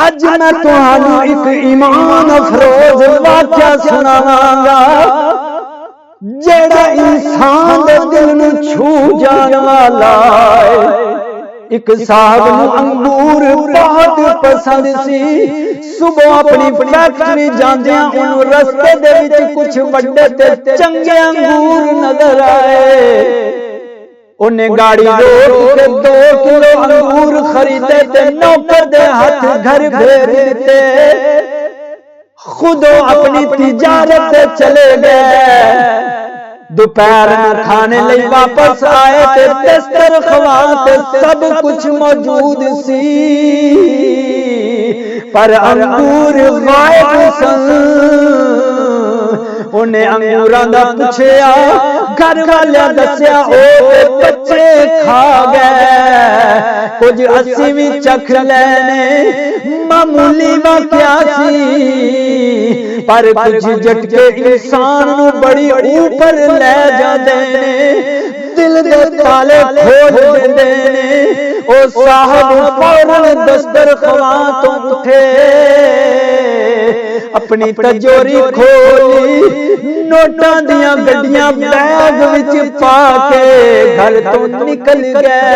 اج میں تہانوں ایک ایمان افروز واقعہ سناواں گا جڑا انسان دے دل نوں چھو جان والا ہے۔ ایک صاحب نوں انگور بہت پسند سی، صبح اپنی فیکٹری جاندیاں انہوں رستے دے وچ کچھ وڈے تے چنگے انگور نظر آئے۔ انہیں گاڑی روک کے 2 کلو انگور خریدے تے نوکر دے ہاتھ گھر بھیج دیتے، خود اپنی تجارت تے چلے گئے۔ دوپہر میں کھانے لئی واپس آئے تے دسترخوان تے سب کچھ موجود سی، پر انگور غائب سن۔ انہیں انگوراں دا پوچھیا، گھر والے دسیا او بچے کھا گئے، کچھ اسی بھی چکھ لینے معمولی واقعہ سی، پر کچھ جھٹکے انسان نو بڑی اوپر لے جاندے نے، دل دے تالے کھول دیندے نے۔ او صاحب فوراً دسترخوان تو اٹھے، اپنی تجوری کھولی، نوٹاں دیاں گڈیاں بیگ وچ پا کے گھر تو نکل گئے۔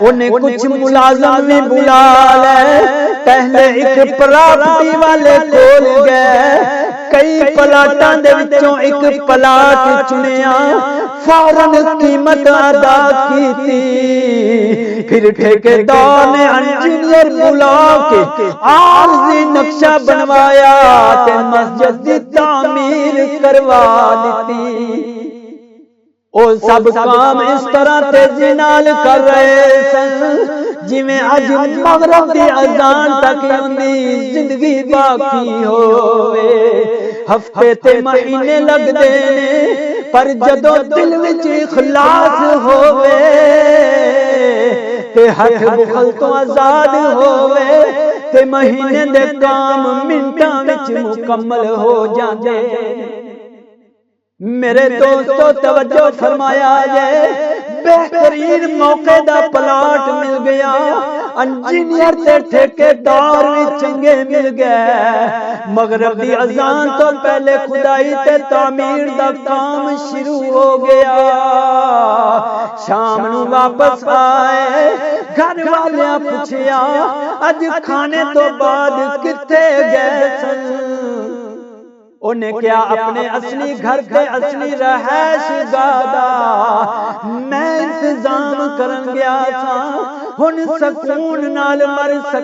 انہیں کچھ ملازم بھی بلا لے، پہلے ایک پراپرٹی والے کول گئے، کئی پلاٹاں دے وچوں ایک پلاٹ چنیا، فوراً قیمت ادا کیتی۔ پھر ٹھیکیدار نے انجینئر بلا کے عارضی نقشہ بنوایا تے مسجد دی تعمیر کروا دیتی۔ او سب کام اس طرح تیزی نال کر رہے سن جویں اج مغرب دی اذان تک ہوندی زندگی باقی ہوئے۔ ہفتے تے مہینے لگدے نے، پر جدوں دل وچ اخلاص ہوئے تے ہاتھ بخل تو آزاد ہوئے تے مہینے دے کام منٹاں وچ مکمل ہو جاندے۔ میرے دوستو توجہ فرمایا جائے، بہترین موقع دا پلاٹ مل گیا، انجینئر تے ٹھیکیدار بھی چنگے مل گئے۔ مغرب دی اذان تو پہلے کھدائی تے تعمیر دا کام شروع ہو گیا۔ شام نو واپس آئے، گھر والیاں پوچھیا اج کھانے تو بعد کتے گئے سن؟ انہیں کیا اپنے اصلی گھر تے اصلی رہائش گاہ دا میں انتظام کرن گیا سا، ہن سکون نال مر سک